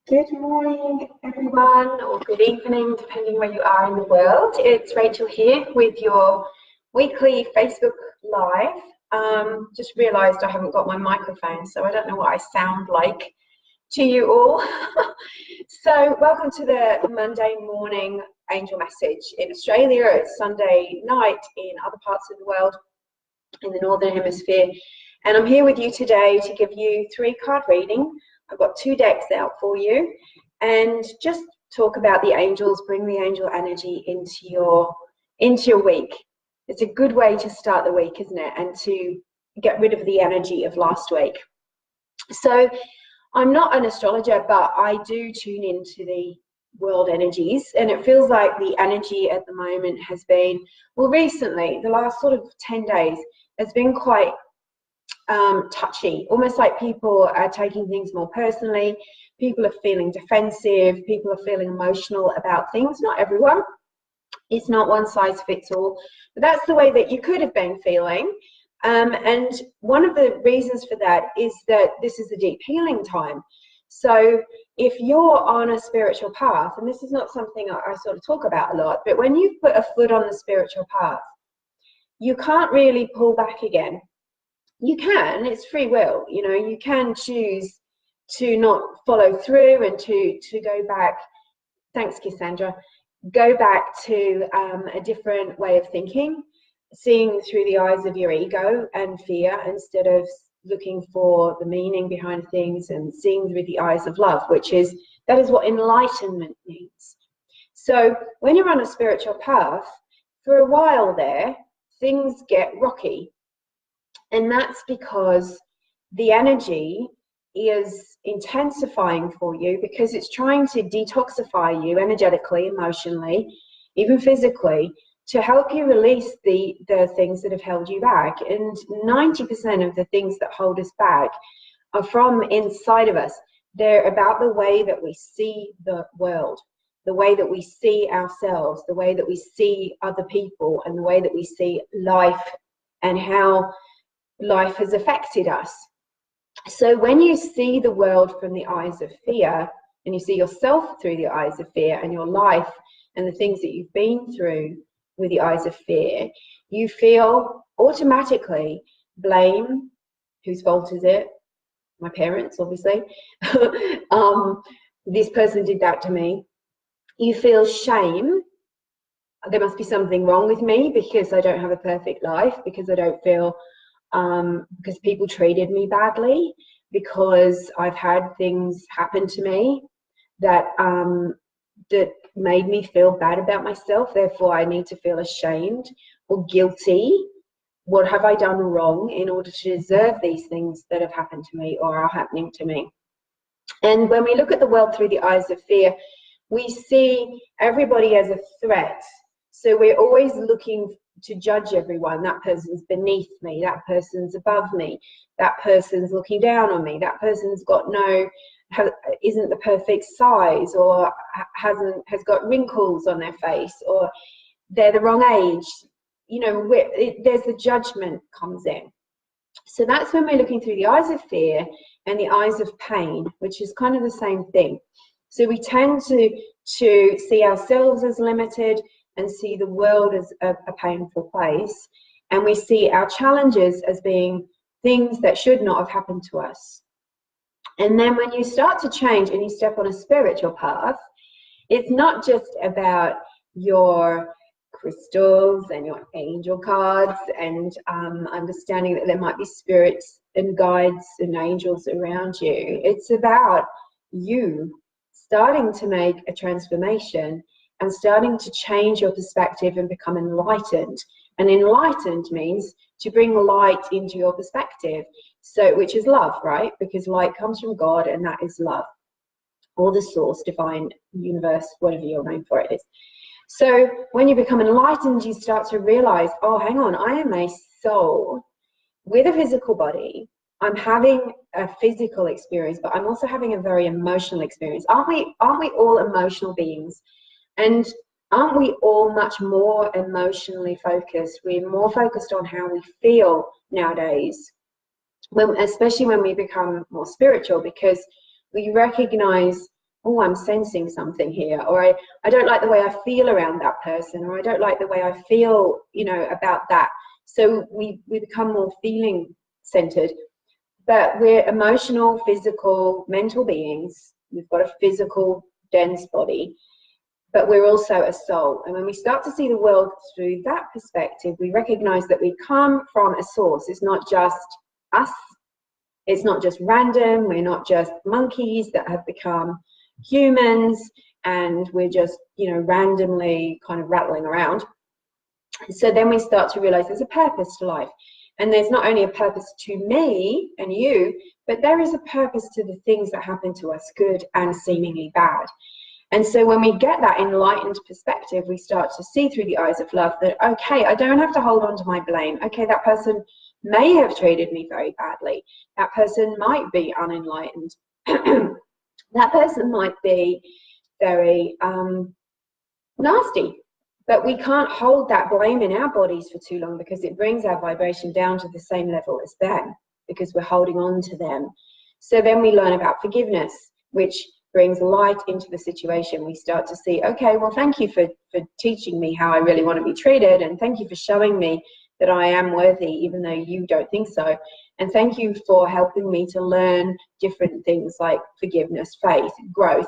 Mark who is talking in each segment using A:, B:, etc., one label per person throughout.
A: Good morning, everyone, or good evening, depending where you are in the world. It's Rachel here with your weekly Facebook Live. Just realised I haven't got my microphone, so I don't know what I sound like to you all. So welcome to the Monday morning angel message. In Australia, it's Sunday night in other parts of the world, in the Northern Hemisphere. And I'm here with you today to give you 3-card reading. I've got 2 decks out for you, and just talk about the angels, bring the angel energy into your week. It's a good way to start the week, isn't it? And to get rid of the energy of last week. So I'm not an astrologer, but I do tune into the world energies, and it feels like the energy at the moment has been, well, recently, the last sort of 10 days, has been quite touchy, almost like people are taking things more personally. People are feeling defensive, people are feeling emotional about things. Not everyone, it's not one size fits all, but that's the way that you could have been feeling. And one of the reasons for that is that this is a deep healing time. So if you're on a spiritual path, and this is not something I sort of talk about a lot, but when you put a foot on the spiritual path, you can't really pull back again. You can, it's free will, you know, you can choose to not follow through and to go back. Thanks, Cassandra. Go back to a different way of thinking, seeing through the eyes of your ego and fear instead of looking for the meaning behind things, and seeing through the eyes of love, that is what enlightenment means. So when you're on a spiritual path, for a while there, things get rocky. And that's because the energy is intensifying for you, because it's trying to detoxify you energetically, emotionally, even physically, to help you release the things that have held you back. And 90% of the things that hold us back are from inside of us. They're about the way that we see the world, the way that we see ourselves, the way that we see other people, and the way that we see life and how life has affected us. So when you see the world from the eyes of fear, and you see yourself through the eyes of fear, and your life and the things that you've been through with the eyes of fear, you feel automatically blame. Whose fault is it? My parents, obviously. This person did that to me. You feel shame. There must be something wrong with me because I don't have a perfect life, because I don't feel because people treated me badly, because I've had things happen to me that that made me feel bad about myself. Therefore, I need to feel ashamed or guilty. What have I done wrong in order to deserve these things that have happened to me or are happening to me? And when we look at the world through the eyes of fear, we see everybody as a threat. So we're always looking to judge everyone. That person's beneath me, that person's above me, that person's looking down on me, that person's got isn't the perfect size, or has got wrinkles on their face, or they're the wrong age. You know, there's the judgment comes in. So that's when we're looking through the eyes of fear and the eyes of pain, which is kind of the same thing. So we tend to see ourselves as limited and see the world as a painful place. And we see our challenges as being things that should not have happened to us. And then when you start to change and you step on a spiritual path, it's not just about your crystals and your angel cards and understanding that there might be spirits and guides and angels around you. It's about you starting to make a transformation and starting to change your perspective and become enlightened. And enlightened means to bring light into your perspective, so which is love, right? Because light comes from God, and that is love, or the source, divine, universe, whatever your name for it is. So when you become enlightened, you start to realize, oh, hang on, I am a soul with a physical body. I'm having a physical experience, but I'm also having a very emotional experience. Aren't we all emotional beings? And aren't we all much more emotionally focused? We're more focused on how we feel nowadays, especially when we become more spiritual, because we recognize oh, I'm sensing something here, or I don't like the way I feel around that person, or I don't like the way I feel, you know, about that. So we become more feeling centered, but we're emotional, physical, mental beings. We've got a physical, dense body, but we're also a soul. And when we start to see the world through that perspective, we recognize that we come from a source. It's not just us. It's not just random. We're not just monkeys that have become humans and we're just, you know, randomly kind of rattling around. So then we start to realize there's a purpose to life. And there's not only a purpose to me and you, but there is a purpose to the things that happen to us, good and seemingly bad. And so when we get that enlightened perspective, we start to see through the eyes of love that, okay, I don't have to hold on to my blame. Okay, that person may have treated me very badly. That person might be unenlightened. That person might be very nasty. But we can't hold that blame in our bodies for too long, because it brings our vibration down to the same level as them, because we're holding on to them. So then we learn about forgiveness, which brings light into the situation. We start to see, okay, well, thank you for teaching me how I really want to be treated, and thank you for showing me that I am worthy, even though you don't think so. And thank you for helping me to learn different things like forgiveness, faith, growth,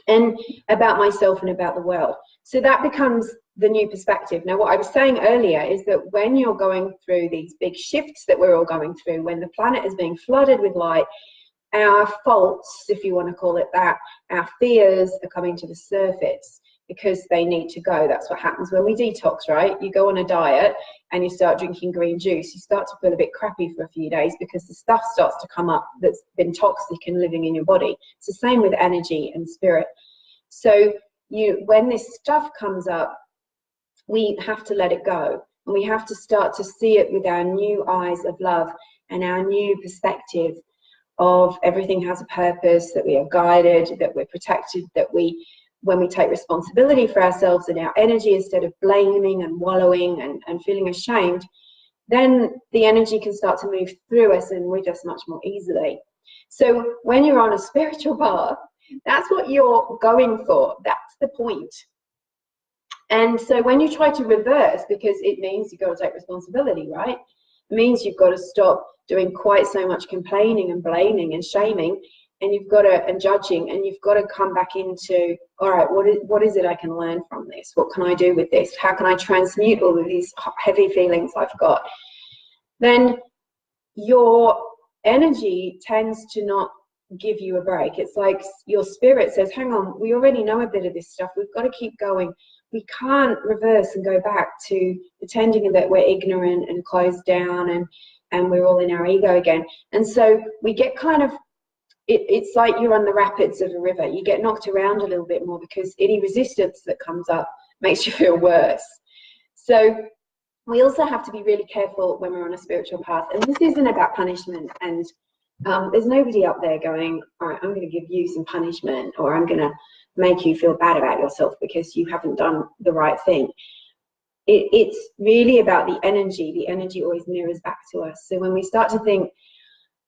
A: and about myself and about the world. So that becomes the new perspective. Now, what I was saying earlier is that when you're going through these big shifts that we're all going through, when the planet is being flooded with light, our faults, if you want to call it that, our fears are coming to the surface because they need to go. That's what happens when we detox, right? You go on a diet and you start drinking green juice. You start to feel a bit crappy for a few days because the stuff starts to come up that's been toxic and living in your body. It's the same with energy and spirit. So when this stuff comes up, we have to let it go. And we have to start to see it with our new eyes of love and our new perspective of everything has a purpose, that we are guided, that we're protected, that when we take responsibility for ourselves and our energy, instead of blaming and wallowing and feeling ashamed, then the energy can start to move through us and with us much more easily. So when you're on a spiritual path, that's what you're going for. That's the point. And so when you try to reverse, because it means you've got to take responsibility, right? It means you've got to stop doing quite so much complaining and blaming and shaming, and you've got to, and judging, and you've got to come back into, all right, what is it I can learn from this? What can I do with this? How can I transmute all of these heavy feelings I've got? Then your energy tends to not give you a break. It's like your spirit says, hang on, we already know a bit of this stuff. We've got to keep going. We can't reverse and go back to pretending that we're ignorant and closed down and we're all in our ego again. And so we get kind of, it's like you're on the rapids of a river. You get knocked around a little bit more because any resistance that comes up makes you feel worse. So we also have to be really careful when we're on a spiritual path. And this isn't about punishment. And there's nobody up there going, all right, I'm going to give you some punishment, or I'm going to make you feel bad about yourself because you haven't done the right thing. It's really about the energy. The energy always mirrors back to us. So when we start to think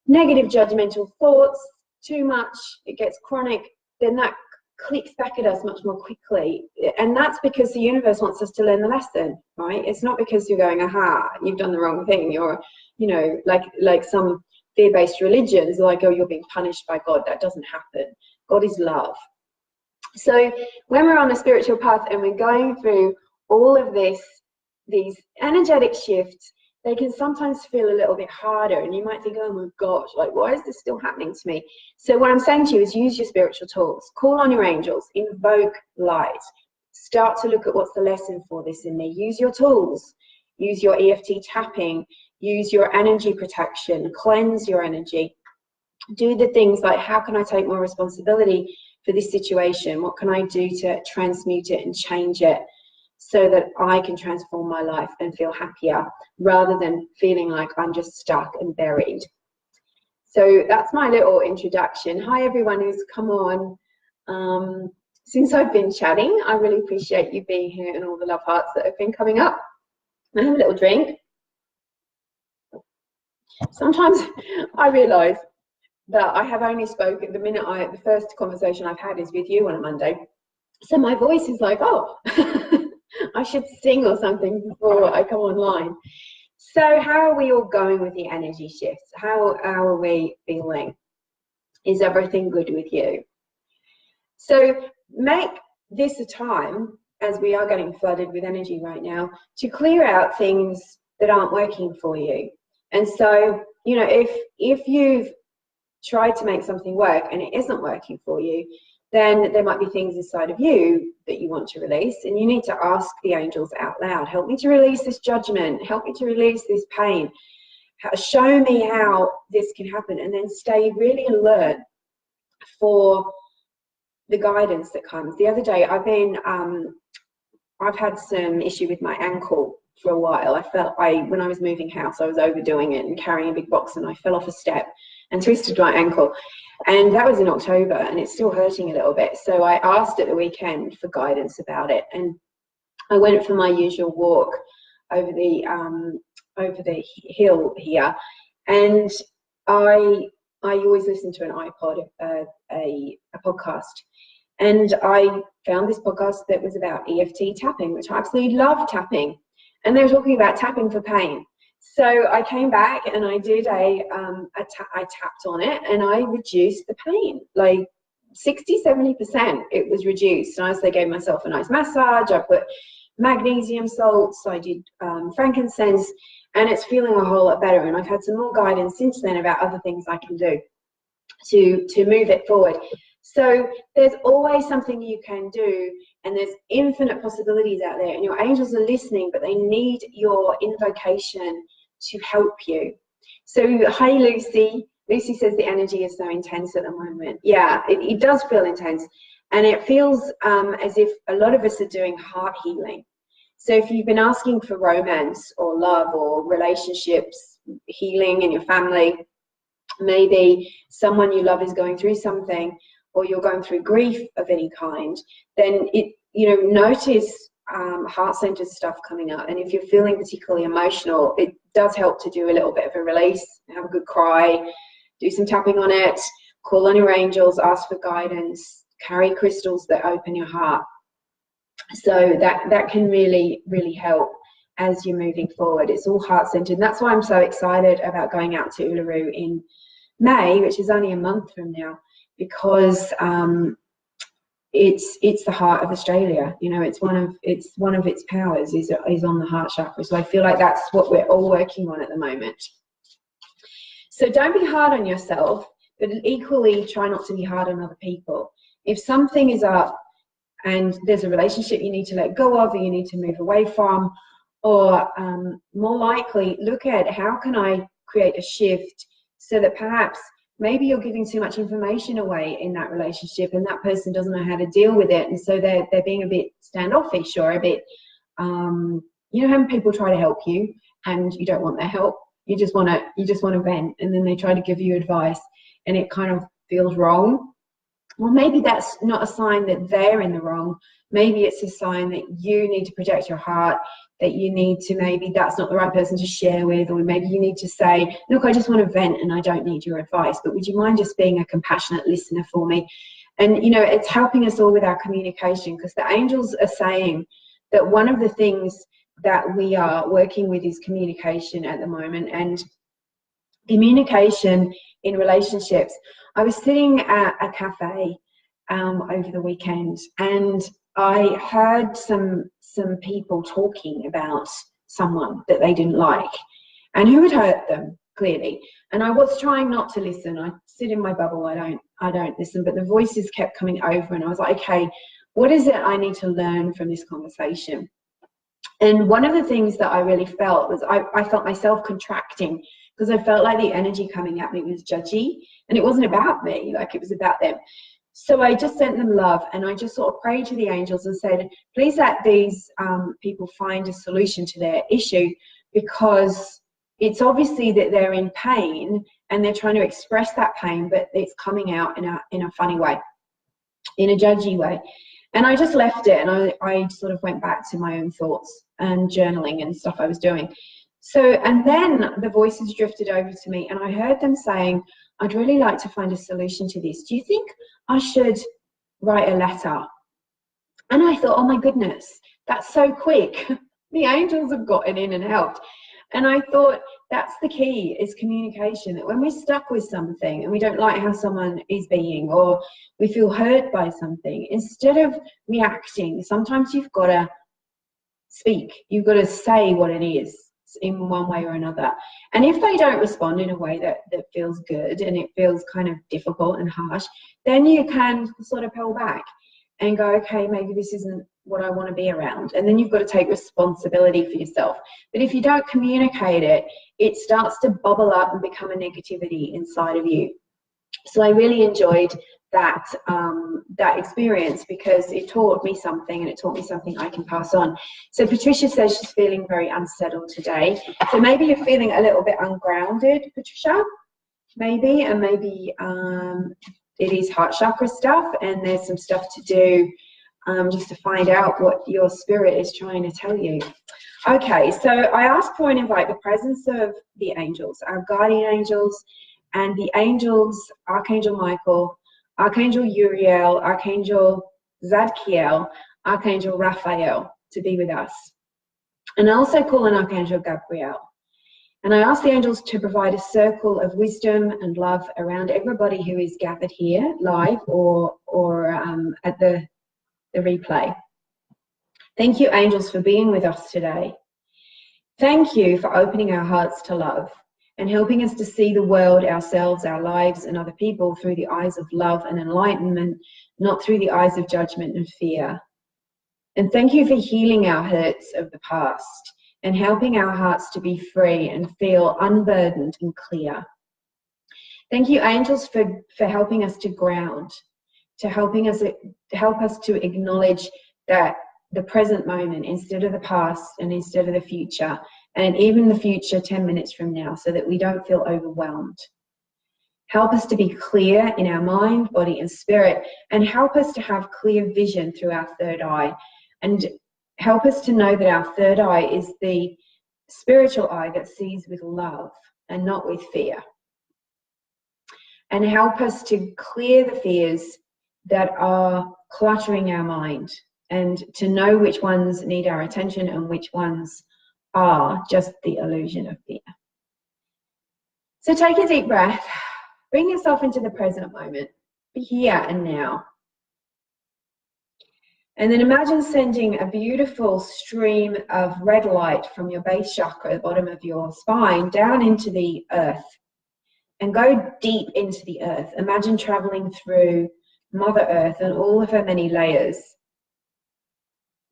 A: negative judgmental thoughts too much, it gets chronic, then that clicks back at us much more quickly. And that's because the universe wants us to learn the lesson, right? It's not because you're going, aha, you've done the wrong thing. You're, you know, like some fear-based religions, like, oh, you're being punished by God. That doesn't happen. God is love. So when we're on a spiritual path and we're going through all of these energetic shifts, they can sometimes feel a little bit harder, and you might think, oh my gosh, like, why is this still happening to me? So what I'm saying to you is use your spiritual tools, call on your angels, invoke light, start to look at what's the lesson for this in me. Use your tools, use your EFT tapping, use your energy protection, cleanse your energy, do the things like, how can I take more responsibility for this situation? What can I do to transmute it and change it so that I can transform my life and feel happier, rather than feeling like I'm just stuck and buried. So that's my little introduction. Hi everyone who's come on since I've been chatting. I really appreciate you being here and all the love hearts that have been coming up. I have a little drink. Sometimes I realise But I have only spoken, the first conversation I've had is with you on a Monday. So my voice is like, oh, I should sing or something before I come online. So how are we all going with the energy shifts? How are we feeling? Is everything good with you? So make this a time, as we are getting flooded with energy right now, to clear out things that aren't working for you. And so, you know, if you've tried to make something work and it isn't working for you, then there might be things inside of you that you want to release, and you need to ask the angels out loud, help me to release this judgment, help me to release this pain, show me how this can happen, and then stay really alert for the guidance that comes. The other day I've had some issue with my ankle for a while. When I was moving house, I was overdoing it and carrying a big box, and I fell off a step and twisted my ankle. And that was in October, and it's still hurting a little bit. So I asked at the weekend for guidance about it, and I went for my usual walk over the hill here, and I always listen to an iPod, a podcast, and I found this podcast that was about EFT tapping, which I absolutely love tapping, and they were talking about tapping for pain. So I came back and I did I tapped on it, and I reduced the pain, like 60–70% it was reduced. And they gave myself a nice massage, I put magnesium salts, I did frankincense, and it's feeling a whole lot better. And I've had some more guidance since then about other things I can do to move it forward. So there's always something you can do, and there's infinite possibilities out there, and your angels are listening, but they need your invocation to help you. So hi Lucy. Lucy says the energy is so intense at the moment. Yeah, it does feel intense, and it feels as if a lot of us are doing heart healing. So if you've been asking for romance or love or relationships healing in your family, maybe someone you love is going through something, or you're going through grief of any kind, then notice heart-centered stuff coming up. And if you're feeling particularly emotional, it does help to do a little bit of a release, have a good cry, do some tapping on it, call on your angels, ask for guidance, carry crystals that open your heart. So that can really, really help as you're moving forward. It's all heart-centered. And that's why I'm so excited about going out to Uluru in May, which is only a month from now, because it's the heart of Australia. You know, it's one of its powers is on the heart chakra. So I feel like that's what we're all working on at the moment. So don't be hard on yourself, but equally try not to be hard on other people. If something is up and there's a relationship you need to let go of, or you need to move away from, or more likely look at how can I create a shift so that perhaps maybe you're giving too much information away in that relationship, and that person doesn't know how to deal with it, and so they're being a bit standoffish, or a bit having people try to help you and you don't want their help. You just want to vent, and then they try to give you advice and it kind of feels wrong. Well, maybe that's not a sign that they're in the wrong. Maybe it's a sign that you need to protect your heart, that you need to, maybe that's not the right person to share with, or maybe you need to say, look, I just want to vent and I don't need your advice, but would you mind just being a compassionate listener for me? And it's helping us all with our communication, because the angels are saying that one of the things that we are working with is communication at the moment, and communication in relationships. I was sitting at a cafe over the weekend, and I heard some people talking about someone that they didn't like and who had hurt them, clearly. And I was trying not to listen. I sit in my bubble, I don't listen, but the voices kept coming over, and I was like, okay, what is it I need to learn from this conversation? And one of the things that I really felt was I felt myself contracting, because I felt like the energy coming at me was judgy, and it wasn't about me, like it was about them. So I just sent them love, and I just sort of prayed to the angels and said, please let these people find a solution to their issue, because it's obviously that they're in pain and they're trying to express that pain, but it's coming out in a funny way, in a judgy way. And I just left it, and I sort of went back to my own thoughts and journaling and stuff I was doing. So, and then the voices drifted over to me, and I heard them saying, I'd really like to find a solution to this. Do you think I should write a letter? And I thought, oh my goodness, that's so quick. The angels have gotten in and helped. And I thought that's the key, is communication. That when we're stuck with something and we don't like how someone is being, or we feel hurt by something, instead of reacting, sometimes you've got to speak. You've got to say what it is in one way or another. And if they don't respond in a way that feels good, and it feels kind of difficult and harsh, then you can sort of pull back and go, okay, maybe this isn't what I want to be around. And then you've got to take responsibility for yourself. But if you don't communicate it, it starts to bubble up and become a negativity inside of you. So I really enjoyed that that experience, because it taught me something, and it taught me something I can pass on. So Patricia says she's feeling very unsettled today. So maybe you're feeling a little bit ungrounded, Patricia, maybe, and maybe it is heart chakra stuff, and there's some stuff to do just to find out what your spirit is trying to tell you. Okay, so I asked for and invite the presence of the angels, our guardian angels, and the angels, Archangel Michael, Archangel Uriel, Archangel Zadkiel, Archangel Raphael, to be with us. And I also call on Archangel Gabriel. And I ask the angels to provide a circle of wisdom and love around everybody who is gathered here live or at the replay. Thank you, angels, for being with us today. Thank you for opening our hearts to love and helping us to see the world, ourselves, our lives, and other people through the eyes of love and enlightenment, not through the eyes of judgment and fear. And thank you for healing our hurts of the past and helping our hearts to be free and feel unburdened and clear. Thank you, angels, for helping us to ground, to help us to acknowledge that the present moment instead of the past and instead of the future, and even the future 10 minutes from now, so that we don't feel overwhelmed. Help us to be clear in our mind, body, and spirit, and help us to have clear vision through our third eye, and help us to know that our third eye is the spiritual eye that sees with love and not with fear. And help us to clear the fears that are cluttering our mind, and to know which ones need our attention and which ones are just the illusion of fear. So take a deep breath, bring yourself into the present moment, be here and now. And then imagine sending a beautiful stream of red light from your base chakra, the bottom of your spine, down into the earth, and go deep into the earth. Imagine traveling through Mother Earth and all of her many layers,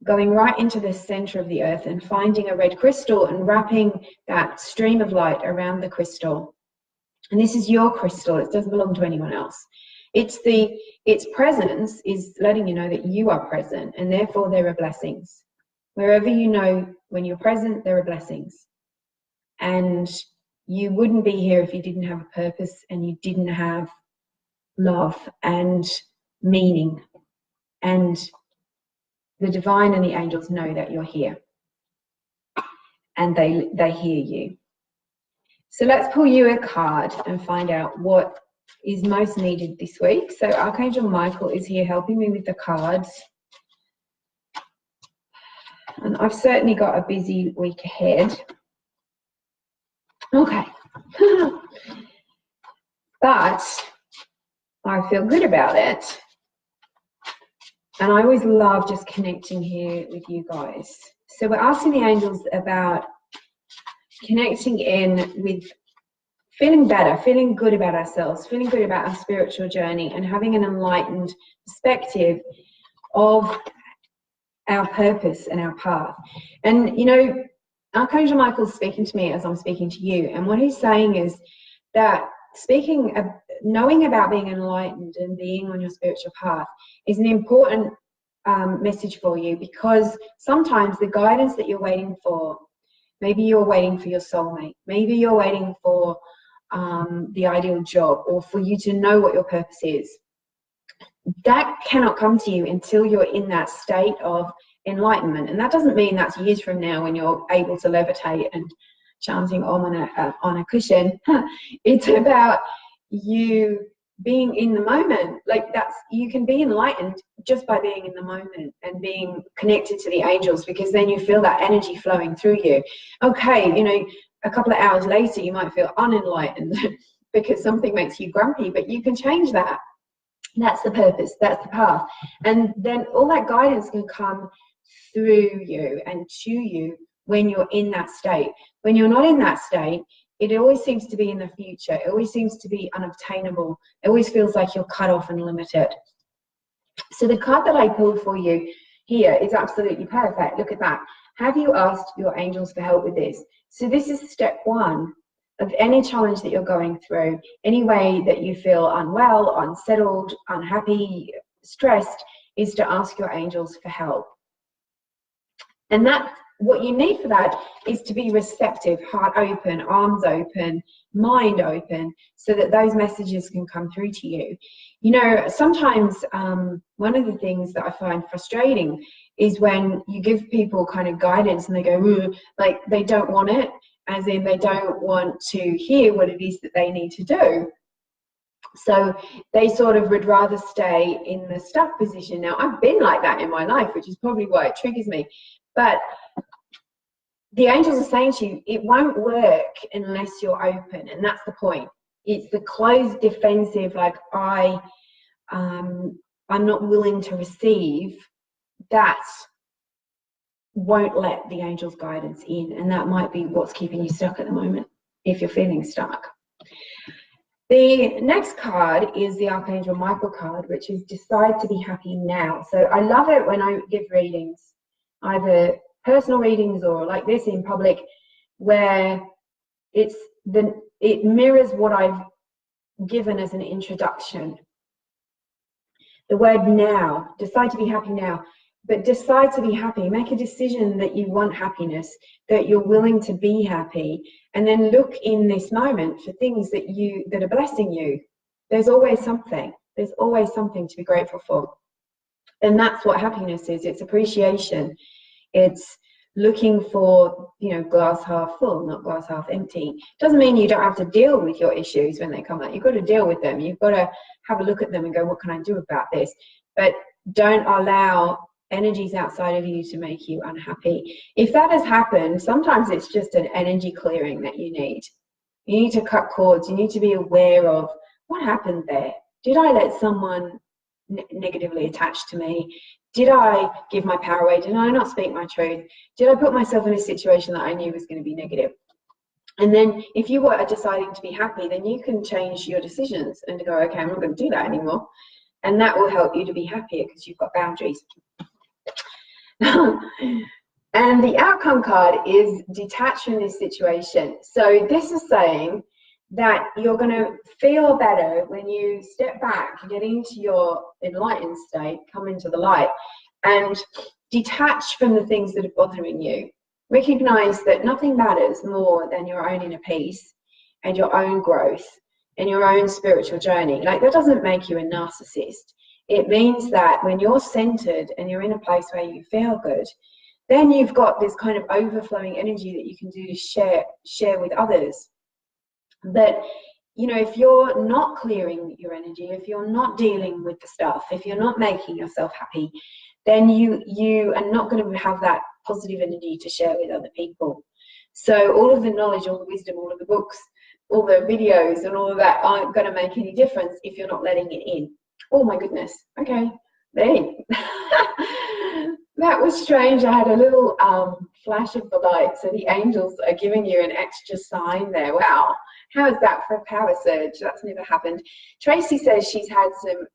A: going right into the center of the earth and finding a red crystal and wrapping that stream of light around the crystal. And this is your crystal, it doesn't belong to anyone else. Its presence is letting you know that you are present, and therefore there are blessings. Wherever you know when you're present, there are blessings. And you wouldn't be here if you didn't have a purpose and you didn't have love and meaning. And the divine and the angels know that you're here, and they hear you. So let's pull you a card and find out what is most needed this week. So Archangel Michael is here helping me with the cards. And I've certainly got a busy week ahead. Okay. But I feel good about it. And I always love just connecting here with you guys. So we're asking the angels about connecting in with feeling better, feeling good about ourselves, feeling good about our spiritual journey, and having an enlightened perspective of our purpose and our path. And, you know, Archangel Michael's speaking to me as I'm speaking to you. And what he's saying is that knowing about being enlightened and being on your spiritual path is an important message for you, because sometimes the guidance that you're waiting for, maybe you're waiting for your soulmate, maybe you're waiting for the ideal job, or for you to know what your purpose is, that cannot come to you until you're in that state of enlightenment. And that doesn't mean that's years from now when you're able to levitate and chanting Om on a cushion. It's about you being in the moment. Like, that's, you can be enlightened just by being in the moment and being connected to the angels, because then you feel that energy flowing through you. Okay, you know, a couple of hours later you might feel unenlightened because something makes you grumpy, but you can change that. That's the purpose, that's the path. And then all that guidance can come through you and to you when you're in that state. When you're not in that state, it always seems to be in the future. It always seems to be unobtainable. It always feels like you're cut off and limited. So the card that I pulled for you here is absolutely perfect. Look at that. Have you asked your angels for help with this? So this is step one of any challenge that you're going through. Any way that you feel unwell, unsettled, unhappy, stressed, is to ask your angels for help. And that, what you need for that is to be receptive, heart open, arms open, mind open, so that those messages can come through to you. You know, sometimes one of the things that I find frustrating is when you give people kind of guidance and they go, ooh, like they don't want it, as in they don't want to hear what it is that they need to do. So they sort of would rather stay in the stuck position. Now, I've been like that in my life, which is probably why it triggers me. But the angels are saying to you, it won't work unless you're open, and that's the point. It's the closed, defensive, like I'm not willing to receive, that won't let the angels' guidance in, and that might be what's keeping you stuck at the moment, if you're feeling stuck. The next card is the Archangel Michael card, which is decide to be happy now. So I love it when I give readings, either personal readings or like this in public, where it mirrors what I've given as an introduction. The word now, decide to be happy now. But decide to be happy, make a decision that you want happiness, that you're willing to be happy, and then look in this moment for things that are blessing you. There's always something to be grateful for. And that's what happiness is. It's appreciation. It's looking for, you know, glass half full, not glass half empty. Doesn't mean you don't have to deal with your issues when they come out. You've got to deal with them. You've got to have a look at them and go, what can I do about this? But don't allow energies outside of you to make you unhappy. If that has happened, sometimes it's just an energy clearing that you need. You need to cut cords. You need to be aware of what happened there. Did I let someone negatively attach to me? Did I give my power away? Did I not speak my truth? Did I put myself in a situation that I knew was going to be negative? And then if you were deciding to be happy, then you can change your decisions and go, okay, I'm not going to do that anymore. And that will help you to be happier because you've got boundaries. And the outcome card is detach from this situation. So this is saying that you're going to feel better when you step back, get into your enlightened state, come into the light, and detach from the things that are bothering you. Recognize that nothing matters more than your own inner peace and your own growth and your own spiritual journey. Like, that doesn't make you a narcissist. It means that when you're centered and you're in a place where you feel good, then you've got this kind of overflowing energy that you can do to share with others. But, you know, if you're not clearing your energy, if you're not dealing with the stuff, if you're not making yourself happy, then you are not going to have that positive energy to share with other people. So all of the knowledge, all the wisdom, all of the books, all the videos and all of that aren't going to make any difference if you're not letting it in. Oh my goodness. Okay. There. That was strange. I had a little flash of the light. So the angels are giving you an extra sign there. Wow. How is that for a power surge? That's never happened. Tracy says she's had some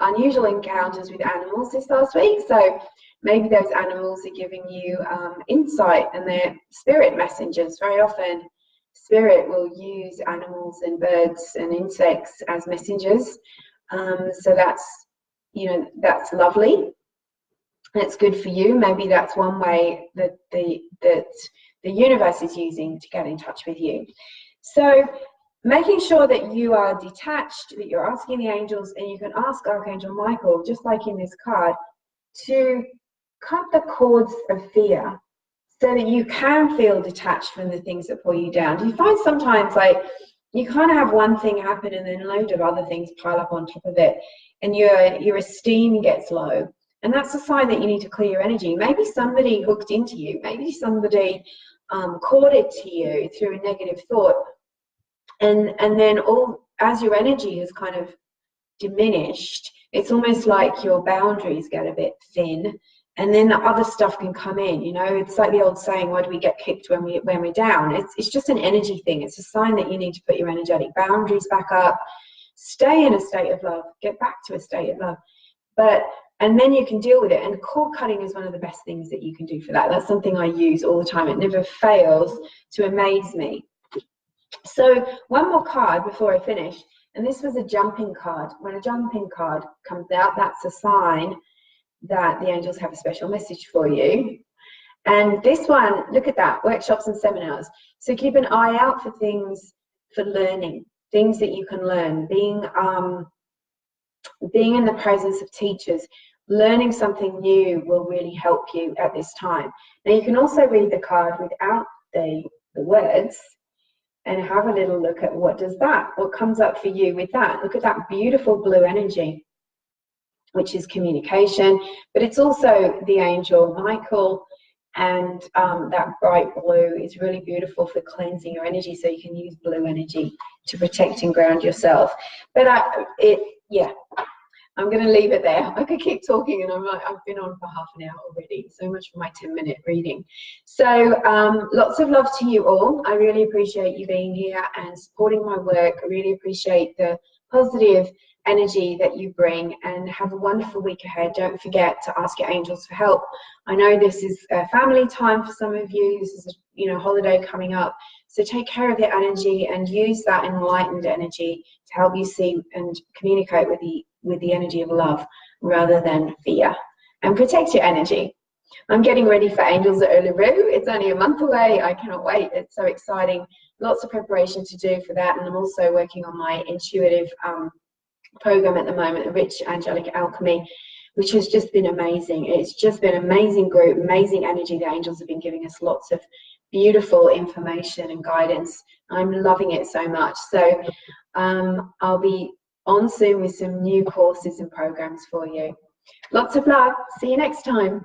A: unusual encounters with animals this last week. So maybe those animals are giving you insight, and they're spirit messengers. Very often spirit will use animals and birds and insects as messengers. So that's, you know, that's lovely. That's good for you. Maybe that's one way that the universe is using to get in touch with you. So making sure that you are detached, that you're asking the angels, and you can ask Archangel Michael, just like in this card, to cut the cords of fear so that you can feel detached from the things that pull you down. Do you find sometimes, like, you kind of have one thing happen and then a load of other things pile up on top of it, and your esteem gets low. And that's a sign that you need to clear your energy. Maybe somebody hooked into you. Maybe somebody courted to you through a negative thought. And then as your energy is kind of diminished, it's almost like your boundaries get a bit thin, and then the other stuff can come in. You know, it's like the old saying, why do we get kicked when we're down? It's just an energy thing. It's a sign that you need to put your energetic boundaries back up, stay in a state of love, get back to a state of love. And then you can deal with it. And cord cutting is one of the best things that you can do for that. That's something I use all the time. It never fails to amaze me. So one more card before I finish, and this was a jumping card. When a jumping card comes out, that's a sign that the angels have a special message for you. And this one, look at that, workshops and seminars. So keep an eye out for things for learning, things that you can learn, being in the presence of teachers, learning something new will really help you at this time. Now you can also read the card without the words and have a little look at what comes up for you with that. Look at that beautiful blue energy, which is communication, but it's also the angel Michael, and that bright blue is really beautiful for cleansing your energy, so you can use blue energy to protect and ground yourself. But I'm going to leave it there. I could keep talking, and I've been on for half an hour already. So much for my 10-minute reading. So lots of love to you all. I really appreciate you being here and supporting my work. I really appreciate the positive energy that you bring, and have a wonderful week ahead. Don't forget to ask your angels for help. I know this is a family time for some of you. This is a holiday coming up. So take care of your energy and use that enlightened energy to help you see and communicate with the energy of love rather than fear, and protect your energy. I'm getting ready for Angels at Uluru. It's only a month away. I cannot wait. It's so exciting. Lots of preparation to do for that, and I'm also working on my intuitive program at the moment, a Rich Angelic Alchemy, which has just been amazing. It's just been an amazing group, amazing energy. The angels have been giving us lots of beautiful information and guidance. I'm loving it so much. So I'll be on soon with some new courses and programs for you. Lots of love. See you next time.